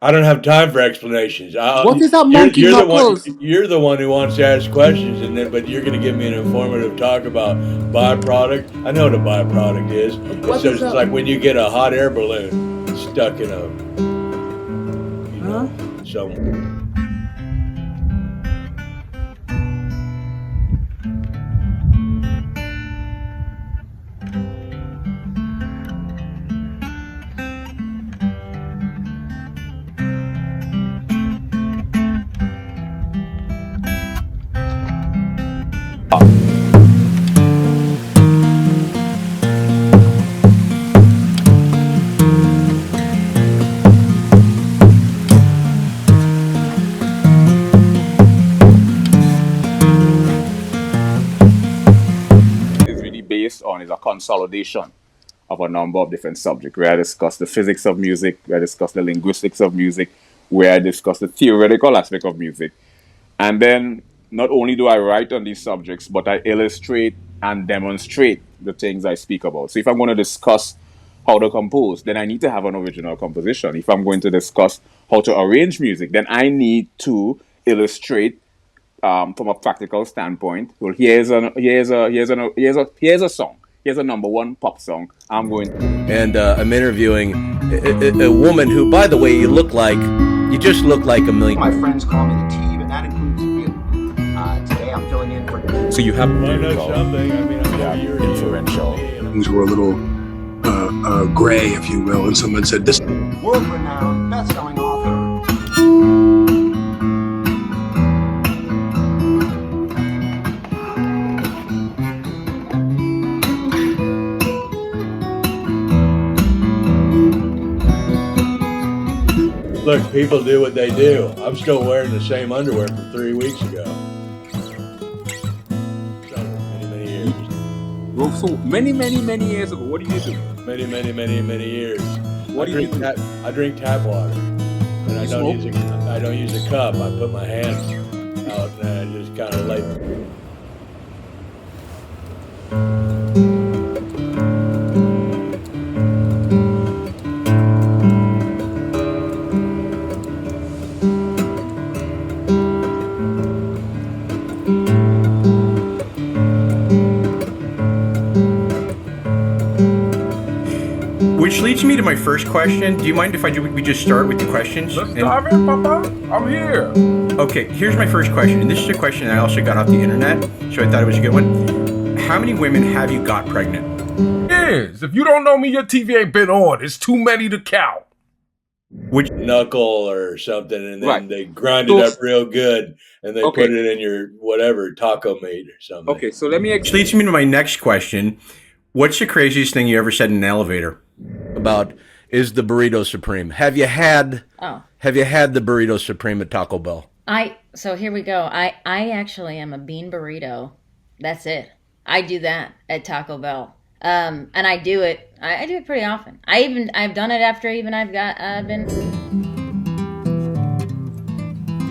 I don't have time for explanations. What is that monkey knuckles? You're the one who wants to ask questions, but you're going to give me an informative talk about byproduct. I know what a byproduct is. It's like when you get a hot air balloon stuck in a, somewhere. On is a consolidation of a number of different subjects, where I discuss the physics of music, where I discuss the linguistics of music, where I discuss the theoretical aspect of music. And then not only do I write on these subjects, but I illustrate and demonstrate the things I speak about. So if I'm going to discuss how to compose, then I need to have an original composition. If I'm going to discuss how to arrange music, then I need to illustrate from a practical standpoint. Well, here's a song. Here's a #1 pop song. I'm interviewing a woman who, by the way, you just look like a million. My friends call me the T, but that includes you. Today I'm filling in for. So you have something. I mean, you're influential. Things were a little gray, if you will, and someone said this. World-renowned, best-selling author. Look, people do what they do. I'm still wearing the same underwear from 3 weeks ago. So, many years. Well, so many years ago, what do you do? Many years. What do you do? I drink tap water, and I don't use a cup. I put my hands out and I just kind of like. Which leads me to my first question. Do you mind if we just start with the questions? Let's dive in, Papa. I'm here. Okay, here's my first question. And this is a question I also got off the internet, so I thought it was a good one. How many women have you got pregnant? Yes. If you don't know me, your TV ain't been on. It's too many to count. Which knuckle or something, and then they grind it up real good, and they put it in your whatever taco meat or something. Okay, so let me. Which leads me to my next question. What's the craziest thing you ever said in an elevator? About is the burrito supreme? Have you had the burrito supreme at Taco Bell? So here we go. I actually am a bean burrito. That's it. I do that at Taco Bell. And I do it pretty often. I've done it after I've been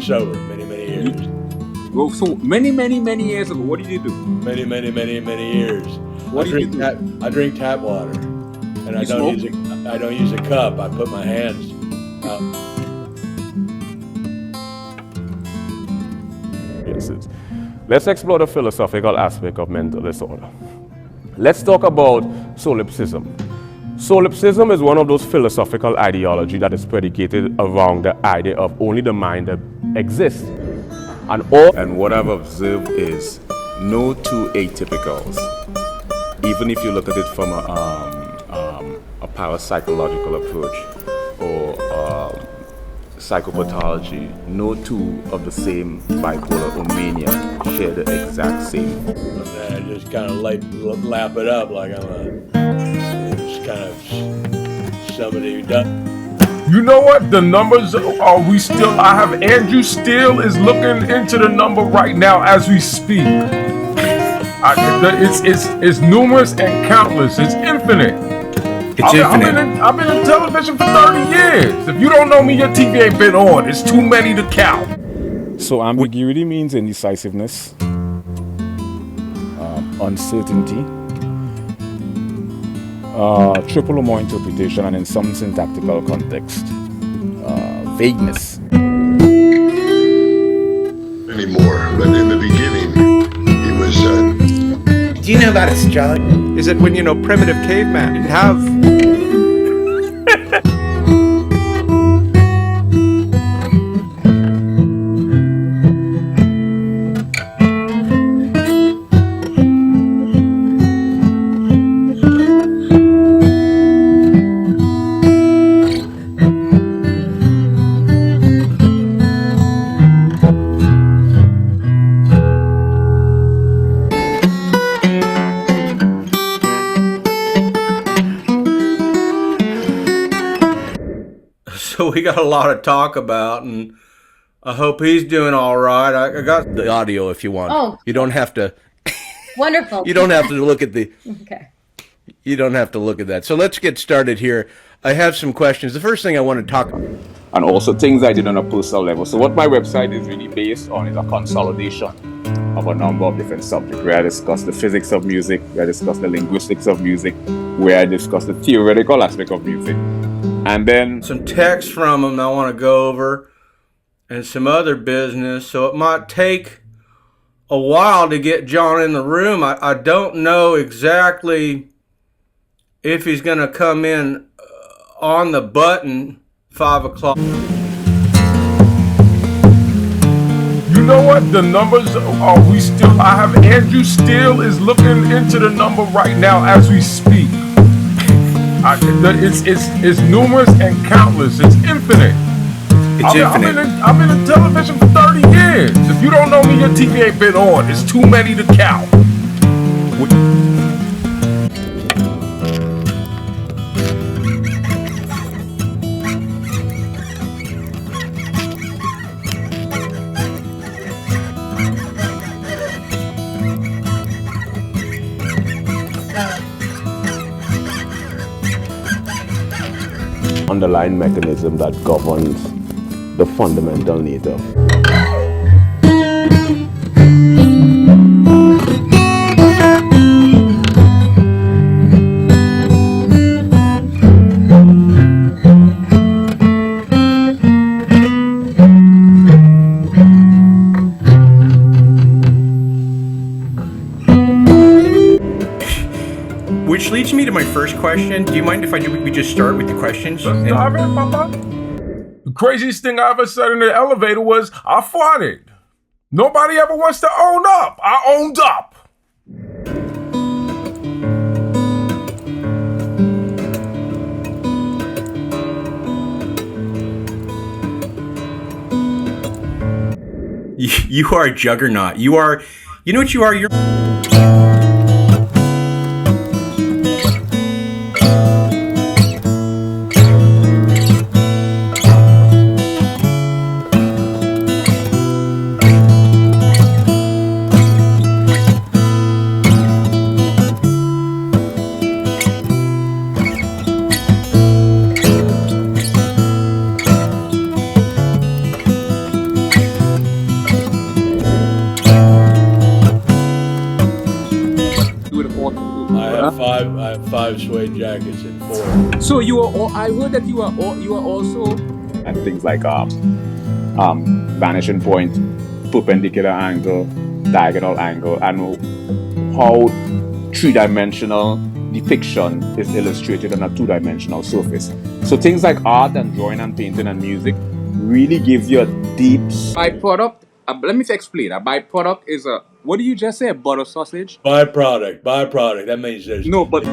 sober many years. Well, so many years ago, what did you do? Many years. What do you do? I drink tap water, and I don't use a cup. I put my hands out. Let's explore the philosophical aspect of mental disorder. Let's talk about solipsism. Solipsism is one of those philosophical ideology that is predicated around the idea of only the mind that exists. And what I've observed is no two atypicals. Even if you look at it from a parapsychological approach or psychopathology, no two of the same bipolar or mania share the exact same. I just kind of lap it up like I'm just kind of somebody who does. You know what? The numbers are I have Andrew still is looking into the number right now as we speak. It's numerous and countless. It's infinite. I've been in television for 30 years. If you don't know me, your TV ain't been on. It's too many to count. So ambiguity means indecisiveness, uncertainty, triple or more interpretation, and in some syntactical context, vagueness. Anymore, but in the beginning, he was. Do you know about astrology? Is it when, primitive caveman didn't have... So we got a lot to talk about, and I hope he's doing all right. I got the audio if you want. Oh. You don't have to. Wonderful. You don't have to look at the. Okay. You don't have to look at that. So let's get started here. I have some questions. The first thing I want to talk about. And also things I did on a personal level. So what my website is really based on is a consolidation of a number of different subjects, where I discuss the physics of music, where I discuss the linguistics of music, where I discuss the theoretical aspect of music. And then some text from him I want to go over, and some other business. So it might take a while to get John in the room. I don't know exactly if he's going to come in on the button 5 o'clock. You know what? The numbers are I have Andrew still is looking into the number right now as we speak. It's numerous and countless. It's infinite. It's infinite. I've been in television for 30 years. If you don't know me, your TV ain't been on. It's too many to count. underlying mechanism that governs the fundamental nature. Which leads me to my first question. Do you mind if we just start with the questions? The craziest thing I ever said in the elevator was, I farted. Nobody ever wants to own up. I owned up. You are a juggernaut. You know what you are? You're... I have 5 suede jackets and 4. So you are. I heard that you are also. And things like vanishing point, perpendicular angle, diagonal angle, and how 3-dimensional depiction is illustrated on a 2-dimensional surface. So things like art and drawing and painting and music really gives you a deep byproduct. Let me explain. A byproduct is a, what did you just say? A butter sausage? Byproduct. That means there's no, but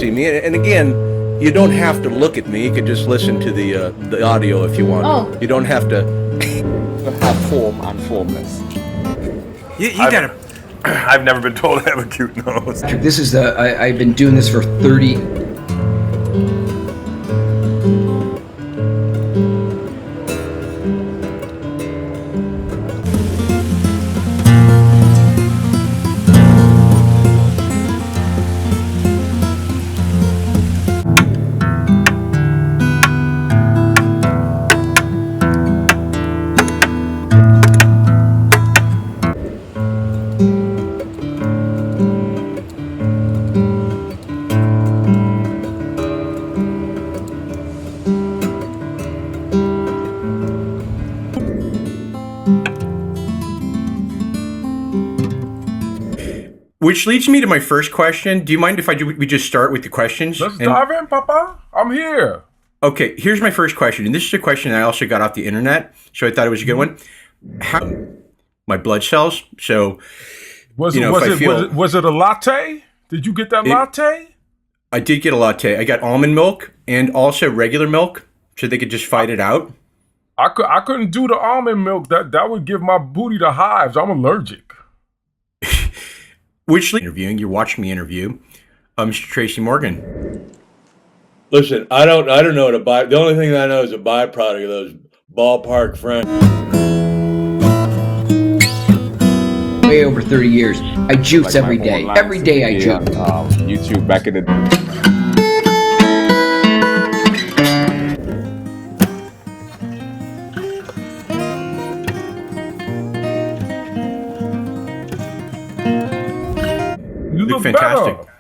see me. And again, you don't have to look at me. You could just listen to the audio if you want. Oh. You don't have to have form and formless. You gotta. I've never been told I have a cute nose. This is I've been doing this for 30. Which leads me to my first question. Do you mind if we just start with the questions? Let's dive in, Papa. I'm here. Okay, here's my first question. And this is a question I also got off the internet, so I thought it was a good one. How my blood cells? So, was it a latte? Did you get that latte? I did get a latte. I got almond milk and also regular milk, so they could just fight it out. I couldn't do the almond milk. That would give my booty the hives. I'm allergic. Which interviewing? You're watching me interview, Mr. Tracy Morgan. Listen, I don't know what the only thing that I know is a byproduct of those ballpark friends. Way over 30 years. I jukes like every day. Every day I juke. YouTube back in the day. You look fantastic. Better.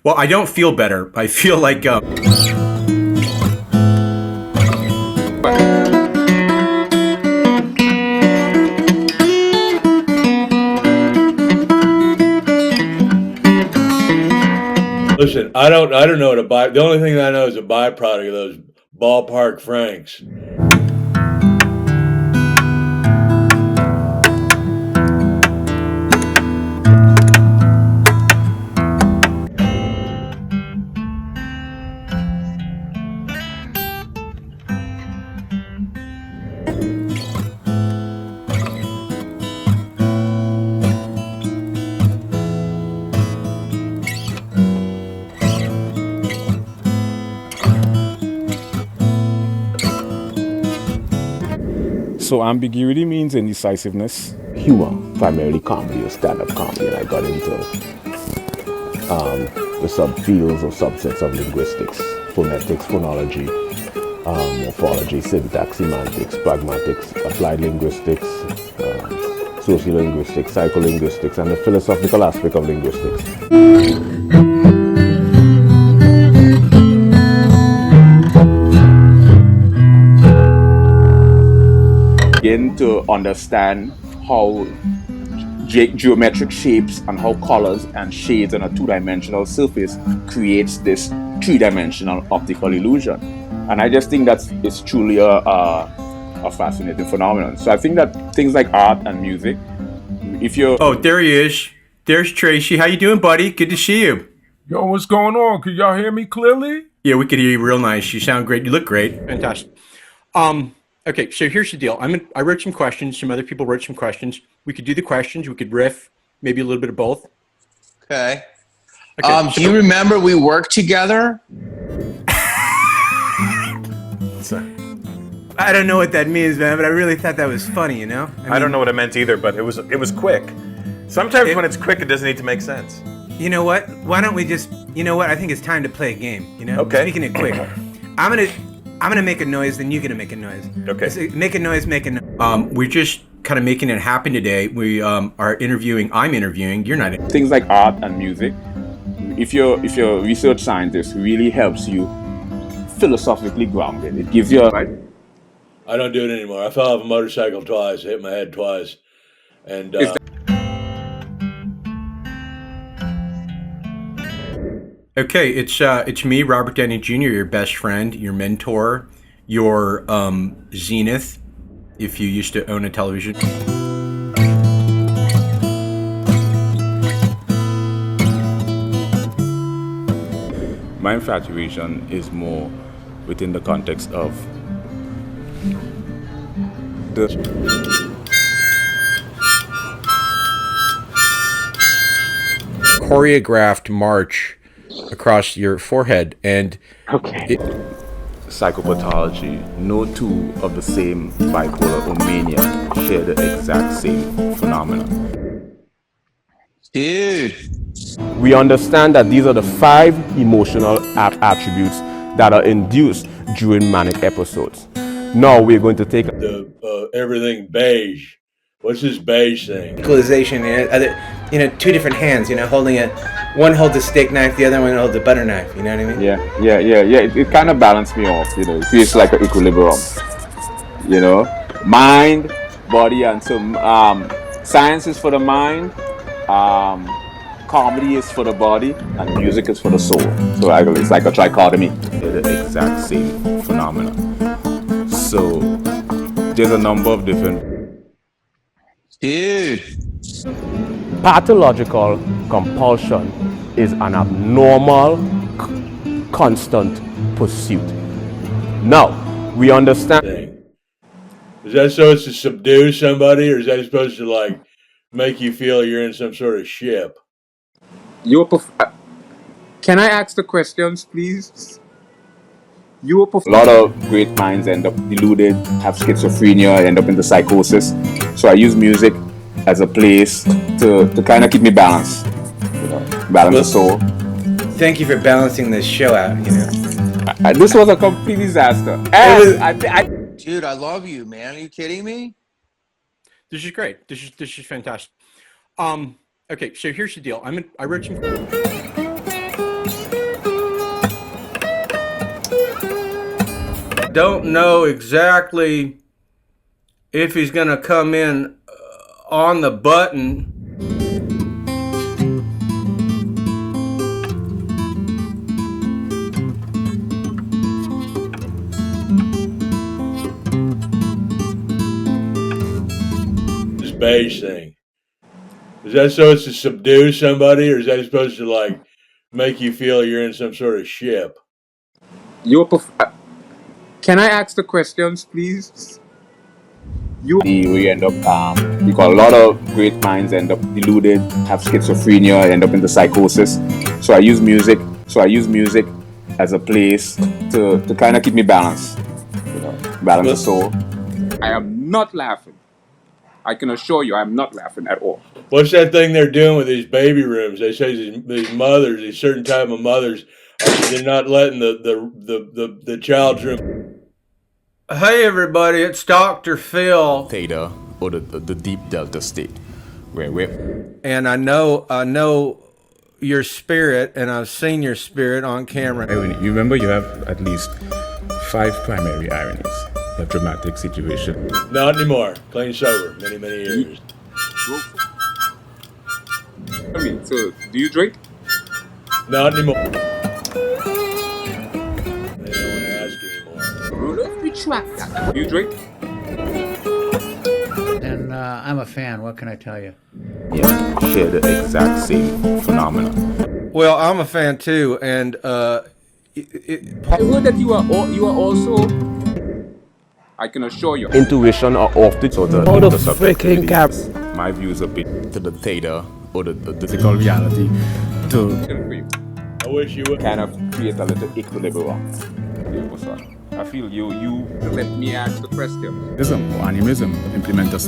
Well, I don't feel better. I feel like Listen, I don't know what the only thing that I know is a byproduct of those ballpark Franks. So ambiguity means indecisiveness. Humor, primarily comedy or stand-up comedy, and I got into the subfields or subsets of linguistics, phonetics, phonology, morphology, syntax, semantics, pragmatics, applied linguistics, sociolinguistics, psycholinguistics, and the philosophical aspect of linguistics. Begin to understand how geometric shapes and how colors and shades on a two-dimensional surface creates this three-dimensional optical illusion. And I just think that it's truly a fascinating phenomenon. So I think that things like art and music, if you're... Oh, there he is. There's Tracy. How you doing, buddy? Good to see you. Yo, what's going on? Can y'all hear me clearly? Yeah, we could hear you real nice. You sound great. You look great. Fantastic. Okay, so here's the deal. I wrote some questions. Some other people wrote some questions. We could do the questions. We could riff, maybe a little bit of both. Okay. Do you remember we worked together? I don't know what that means, man, but I really thought that was funny, you know? I don't know what it meant either, but it was quick. Sometimes when it's quick, it doesn't need to make sense. You know what? Why don't we just, you know what? I think it's time to play a game, you know? Okay. Speaking it quick. I'm gonna make a noise, then you're gonna make a noise. Okay. Make a noise, make a noise. We're just kind of making it happen today. We are interviewing. I'm interviewing. You're not. Things like art and music. If you're a research scientist, really helps you philosophically grounded. It gives you a... Right? I don't do it anymore. I fell off a motorcycle twice, hit my head twice, and. Okay, it's me, Robert Downey Jr., your best friend, your mentor, your zenith, if you used to own a television. My infatuation is more within the context of the choreographed march across your forehead, and psychopathology. No two of the same bipolar or mania share the exact same phenomenon. Dude. We understand that these are the 5 emotional attributes that are induced during manic episodes. Now we're going to take the everything beige. What's this beige thing? Equalization, two different hands, holding it. One holds a steak knife, the other one holds a butter knife. You know what I mean? Yeah. It kind of balanced me off. It feels like an equilibrium. Mind, body, and so science is for the mind. Comedy is for the body, and music is for the soul. So it's like a trichotomy. They're the exact same phenomenon. So there's a number of different. Dude. Pathological compulsion is an abnormal, constant pursuit. Now, we understand. Is that supposed to subdue somebody, or is that supposed to make you feel you're in some sort of ship? Can I ask the questions, please? A lot of great minds end up deluded, have schizophrenia, end up in the psychosis. So I use music as a place to kind of keep me balanced, balance the soul. Thank you for balancing this show out. This was a complete disaster. Dude, I love you, man. Are you kidding me? This is great. This is fantastic. Okay, so here's the deal. I wrote some. Don't know exactly if he's going to come in on the button. This beige thing. Is that supposed to subdue somebody, or is that supposed to make you feel you're in some sort of ship? Can I ask the questions, please? We end up, because a lot of great minds end up deluded, have schizophrenia, end up in the psychosis. So I use music as a place to kind of keep me balanced, balance the soul. I am not laughing. I can assure you, I'm not laughing at all. What's that thing they're doing with these baby rooms? They say these mothers, these certain type of mothers, they're not letting the child's room. Hey everybody, it's Dr. Phil. Theta, or the deep delta state, and I know your spirit, and I've seen your spirit on camera. You remember you have at least 5 primary ironies. You have dramatic situation. Not anymore. Clean sober. Many years. So do you drink? Not anymore. Do you drink? And I'm a fan. What can I tell you? Yeah, share the exact same phenomenon. Well, I'm a fan too, and I heard that you are also. I can assure you. Intuition are often so the freaking caps. My views a bit to the theta or the physical reality I wish you would kind of create a little equilibrium. I feel you let me ask the question. Animism implement us.